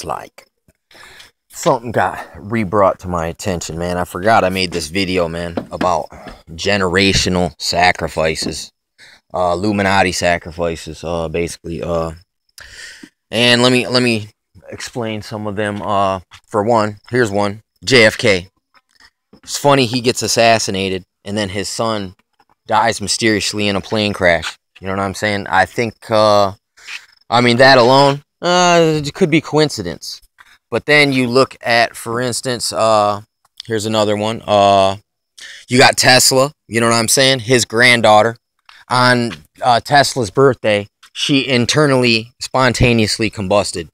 just like something got re-brought to my attention, man. I forgot I made this video, man, about generational sacrifices, Illuminati sacrifices, basically. And let me explain some of them. For one, here's one: JFK. It's funny he gets assassinated, and then his son dies mysteriously in a plane crash. You know what I'm saying? I think, I mean, that alone, it could be coincidence. But then you look at, for instance, here's another one. You got Tesla, you know what I'm saying? His granddaughter, on Tesla's birthday, she internally, spontaneously combusted.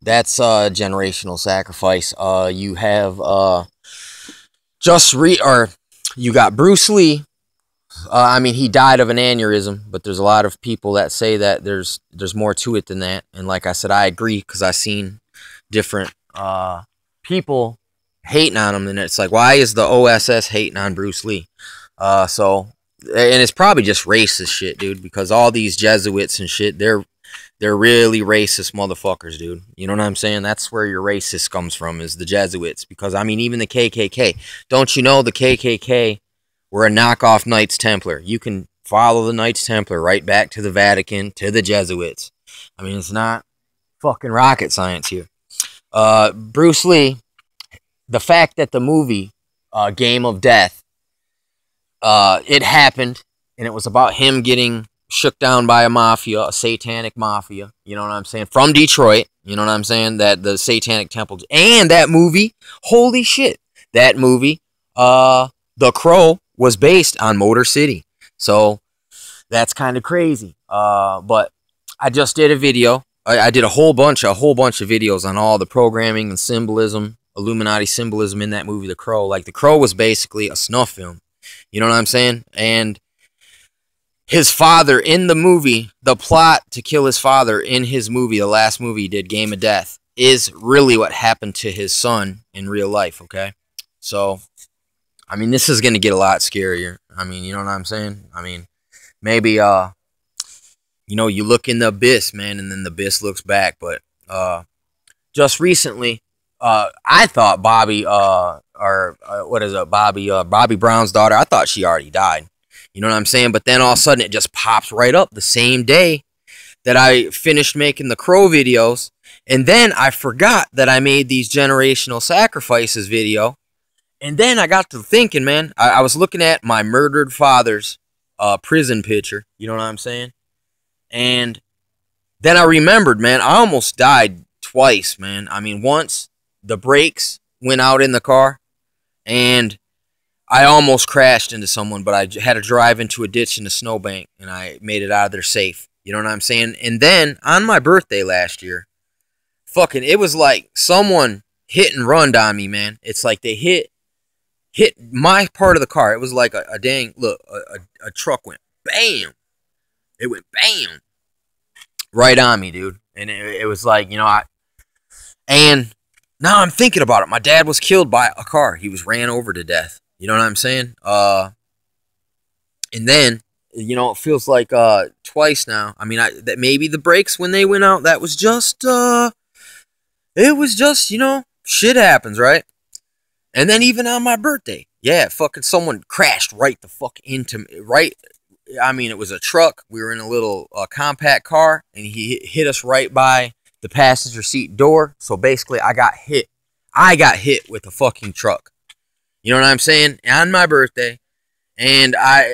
That's generational sacrifice. You have you got Bruce Lee. I mean, he died of an aneurysm, but there's a lot of people that say that there's more to it than that. And like I said, I agree, because I've seen different people hating on him, and it's like, why is the OSS hating on Bruce Lee? And it's probably just racist shit, dude, because all these Jesuits and shit, they're really racist motherfuckers, dude. You know what I'm saying? That's where your racist comes from, is the Jesuits. Because, I mean, even the KKK. Don't you know the KKK were a knockoff Knights Templar? You can follow the Knights Templar right back to the Vatican, to the Jesuits. I mean, it's not fucking rocket science here. Bruce Lee, the fact that the movie Game of Death, it happened, and it was about him getting shook down by a mafia, a satanic mafia, you know what I'm saying, from Detroit, you know what I'm saying, that the Satanic Temple, and that movie, holy shit, that movie, The Crow, was based on Motor City, so that's kind of crazy. But I just did a video. I did a whole bunch of videos on all the programming and symbolism, Illuminati symbolism in that movie, The Crow. Like, The Crow was basically a snuff film, you know what I'm saying? And his father in the movie, the plot to kill his father in his movie, the last movie he did, Game of Death, is really what happened to his son in real life, okay? So, I mean, this is going to get a lot scarier. I mean, you know what I'm saying? I mean, maybe, you know, you look in the abyss, man, and then the abyss looks back. But just recently, I thought Bobby, Bobby Brown's daughter, I thought she already died. You know what I'm saying? But then all of a sudden, it just pops right up the same day that I finished making the Crow videos. And then I forgot that I made these generational sacrifices video. And then I got to thinking, man, I was looking at my murdered father's prison picture. You know what I'm saying? And then I remembered, man, I almost died twice, man. I mean, once the brakes went out in the car, and I almost crashed into someone, but I had to drive into a ditch in a snowbank, and I made it out of there safe. You know what I'm saying? And then, on my birthday last year, fucking, it was like someone hit and runned on me, man. It's like they hit my part of the car. It was like a truck went bam. It went bam right on me, dude. And it was like, you know, and now I'm thinking about it. My dad was killed by a car. He was ran over to death. You know what I'm saying? And then, you know, it feels like twice now. I mean, that maybe the brakes when they went out, that was just it was just, you know, shit happens, right? And then even on my birthday, yeah, fucking someone crashed right the fuck into me, right? I mean, it was a truck. We were in a little compact car, and he hit us right by the passenger seat door. So basically, I got hit. I got hit with a fucking truck. You know what I'm saying? On my birthday. And I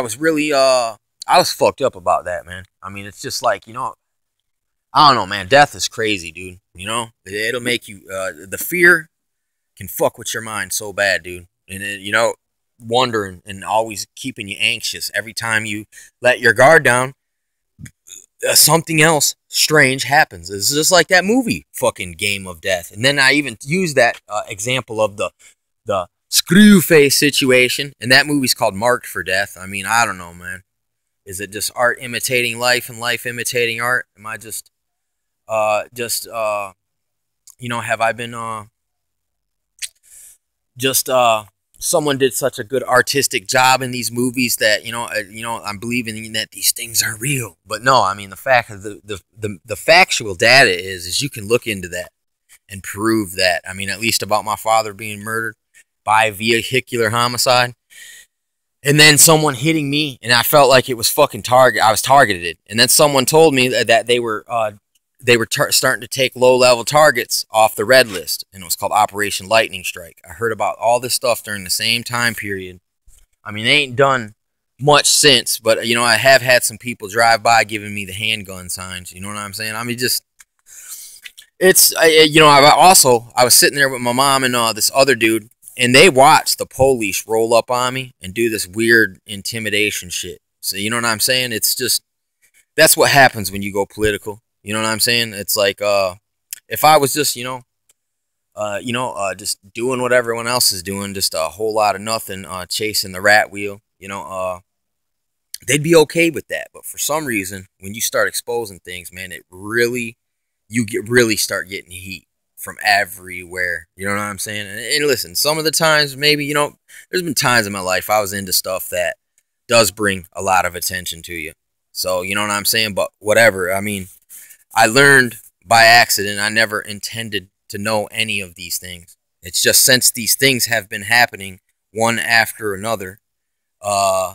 was really, I was fucked up about that, man. I mean, it's just like, you know, I don't know, man. Death is crazy, dude. You know? It'll make you, the fear can fuck with your mind so bad, dude. And, you know, wondering and always keeping you anxious. Every time you let your guard down, something else strange happens. It's just like that movie, fucking Game of Death. And then I even use that example of the screw face situation, and that movie's called Marked for Death. I mean, I don't know, man. Is it just art imitating life and life imitating art? Am I just you know, have I been someone did such a good artistic job in these movies that I'm believing that these things are real. But no, I mean, the fact of the factual data is you can look into that and prove that. I mean, at least about my father being murdered by vehicular homicide, and then someone hitting me, and I felt like it was fucking target. I was targeted, and then someone told me that they were starting to take low-level targets off the red list, and it was called Operation Lightning Strike. I heard about all this stuff during the same time period. I mean, they ain't done much since, but, I have had some people drive by giving me the handgun signs. You know what I'm saying? I mean, just, I was sitting there with my mom and this other dude, and they watched the police roll up on me and do this weird intimidation shit. So, you know what I'm saying? It's just, that's what happens when you go political. You know what I'm saying? It's like, if I was just, just doing what everyone else is doing, just a whole lot of nothing, chasing the rat wheel, they'd be okay with that. But for some reason, when you start exposing things, man, really start getting heat from everywhere. You know what I'm saying? And listen, some of the times, maybe, there's been times in my life I was into stuff that does bring a lot of attention to you. So, you know what I'm saying? But whatever. I mean, I learned by accident. I never intended to know any of these things. It's just since these things have been happening one after another, I've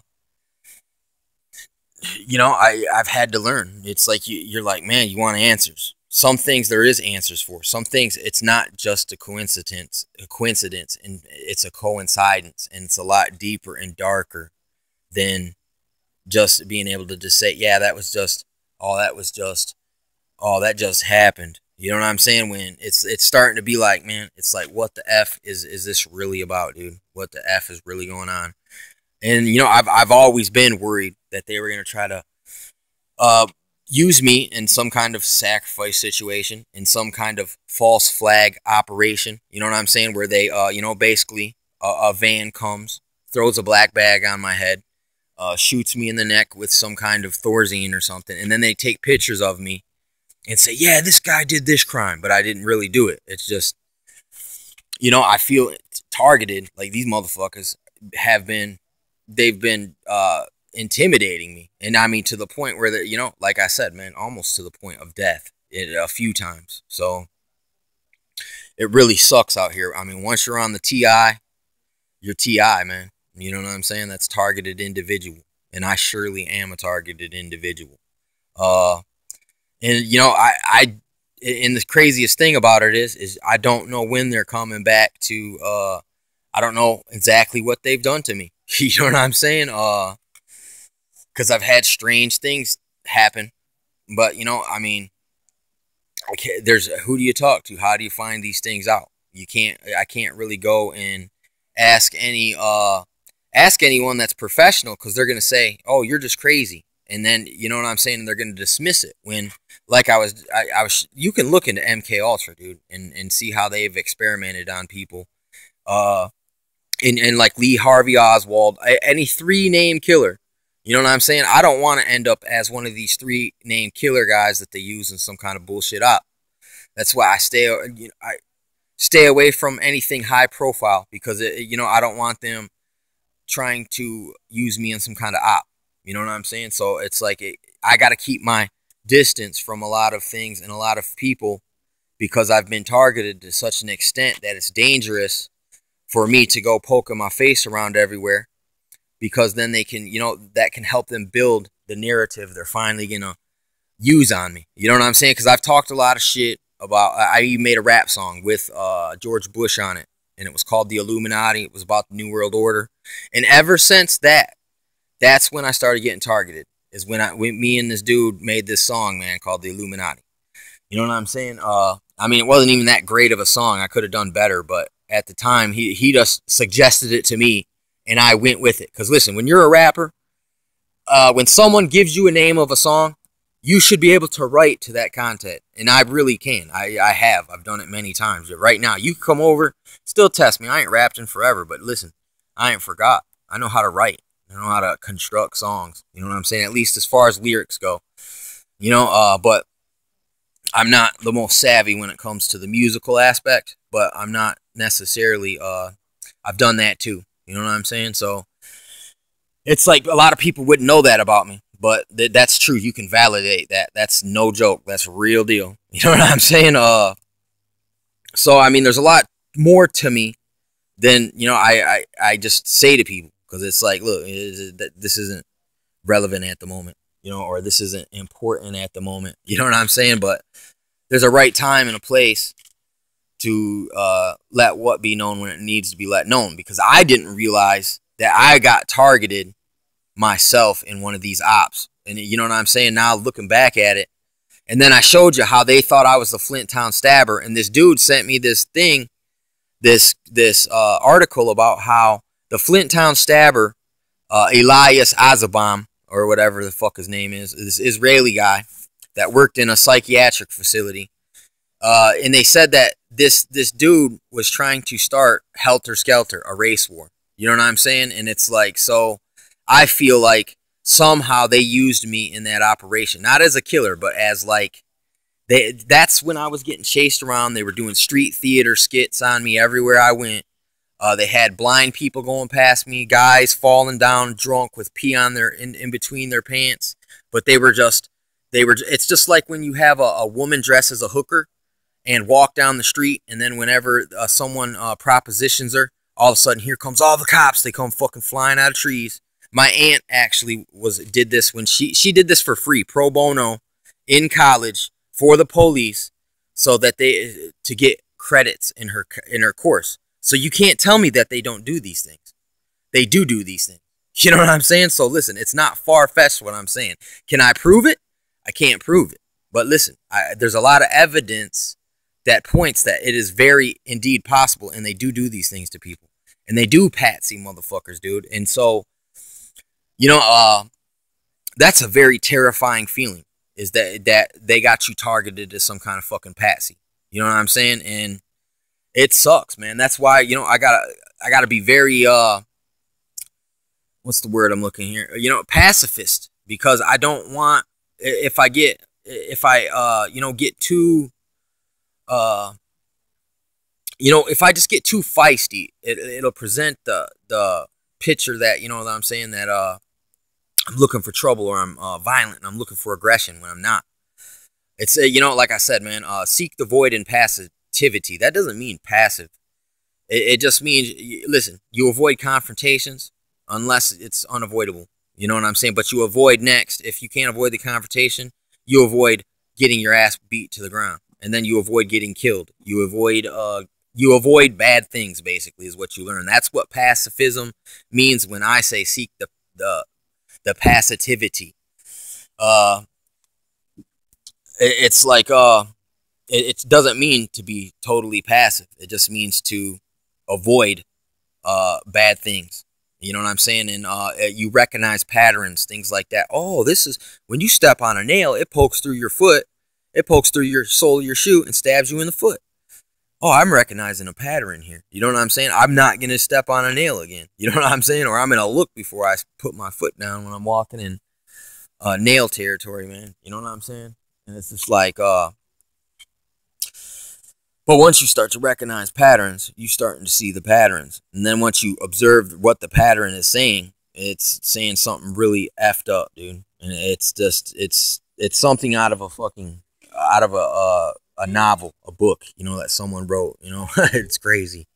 had to learn. It's like you're like, man, you want answers. Some things there is answers for. Some things it's not just a coincidence, and it's a coincidence, and it's a lot deeper and darker than just being able to just say, yeah, that just happened. You know what I'm saying? When it's starting to be like, man, it's like, what the F is this really about, dude? What the F is really going on? And, I've always been worried that they were going to try to use me in some kind of sacrifice situation, in some kind of false flag operation. You know what I'm saying? Where they, basically a van comes, throws a black bag on my head, shoots me in the neck with some kind of Thorazine or something, and then they take pictures of me and say, yeah, this guy did this crime, but I didn't really do it. It's just, I feel targeted. Like, these motherfuckers they've been intimidating me. And I mean, to the point where, like I said, man, almost to the point of death a few times. So it really sucks out here. I mean, once you're on the TI, you're TI, man. You know what I'm saying? That's targeted individual. And I surely am a targeted individual. And, and the craziest thing about it is I don't know when they're coming back to, I don't know exactly what they've done to me. You know what I'm saying? Because I've had strange things happen. But, I mean, who do you talk to? How do you find these things out? I can't really go and ask anyone that's professional, because they're going to say, oh, you're just crazy. And then, you know what I'm saying? They're going to dismiss it. When, like you can look into MK Ultra, dude, and see how they've experimented on people. And like Lee Harvey Oswald, any 3-name killer. You know what I'm saying? I don't want to end up as one of these 3-name killer guys that they use in some kind of bullshit op. That's why I stay away from anything high profile, because I don't want them trying to use me in some kind of op. You know what I'm saying? So it's like I got to keep my distance from a lot of things and a lot of people, because I've been targeted to such an extent that it's dangerous for me to go poking my face around everywhere, because then they can, that can help them build the narrative they're finally going to use on me. You know what I'm saying? Because I've talked a lot of shit about, I even made a rap song with George Bush on it, and it was called The Illuminati. It was about the New World Order. And ever since that's when I started getting targeted, is when me and this dude made this song, man, called The Illuminati. You know what I'm saying? I mean, it wasn't even that great of a song. I could have done better, but at the time, he just suggested it to me, and I went with it. Because listen, when you're a rapper, when someone gives you a name of a song, you should be able to write to that content. And I really can. I've done it many times. Right now, you come over, still test me. I ain't rapped in forever, but listen, I ain't forgot. I know how to write. I know how to construct songs. You know what I'm saying? At least as far as lyrics go. But I'm not the most savvy when it comes to the musical aspect, but I'm not necessarily, I've done that too. You know what I'm saying? So it's like a lot of people wouldn't know that about me, but that's true. You can validate that. That's no joke. That's real deal. You know what I'm saying? So I mean, there's a lot more to me than I just say to people, because it's like, look, this isn't relevant at the moment, or this isn't important at the moment. You know what I'm saying? But there's a right time and a place to let what be known when it needs to be let known, because I didn't realize that I got targeted myself in one of these ops. And you know what I'm saying? Now looking back at it, and then I showed you how they thought I was the Flint Town Stabber, and this dude sent me this thing, this article about how the Flint Town Stabber, Elias Azabam, or whatever the fuck his name is, this Israeli guy that worked in a psychiatric facility, and they said that this dude was trying to start Helter Skelter, a race war. You know what I'm saying? And it's like, so I feel like somehow they used me in that operation, not as a killer, but as like, that's when I was getting chased around. They were doing street theater skits on me everywhere I went. They had blind people going past me, guys falling down drunk with pee on their in between their pants. But it's just like when you have a woman dress as a hooker and walk down the street, and then whenever someone propositions her, all of a sudden here comes all the cops. They come fucking flying out of trees. My aunt actually did this when she did this for free, pro bono, in college for the police, so that to get credits in her course. So you can't tell me that they don't do these things. They do these things. You know what I'm saying? So listen, it's not far-fetched what I'm saying. Can I prove it? I can't prove it. But listen, there's a lot of evidence that points that it is very indeed possible, and they do these things to people. And they do patsy motherfuckers, dude. And so, that's a very terrifying feeling, is that they got you targeted as some kind of fucking patsy. You know what I'm saying? And it sucks, man. That's why, I gotta be very what's the word I'm looking here? Pacifist, because I don't want, if I get too if I just get too feisty, it'll present the picture that, what I'm saying, that I'm looking for trouble, or I'm violent, and I'm looking for aggression when I'm not. It's like I said, man, seek the void in passivity. That doesn't mean passive. It just means, listen, you avoid confrontations unless it's unavoidable. You know what I'm saying? But you avoid next. If you can't avoid the confrontation, you avoid getting your ass beat to the ground, and then you avoid getting killed. You avoid bad things, basically, is what you learn. That's what pacifism means when I say seek the passivity. It's like it doesn't mean to be totally passive. It just means to avoid bad things. You know what I'm saying? And you recognize patterns, things like that. Oh, this is when you step on a nail, it pokes through your foot, it pokes through your sole of your shoe and stabs you in the foot. Oh, I'm recognizing a pattern here. You know what I'm saying? I'm not going to step on a nail again. You know what I'm saying? Or I'm going to look before I put my foot down when I'm walking in nail territory, man. You know what I'm saying? And it's just like, but once you start to recognize patterns, you starting to see the patterns. And then once you observe what the pattern is saying, it's saying something really effed up, dude. And it's just, it's something out of a novel, a book, that someone wrote, it's crazy.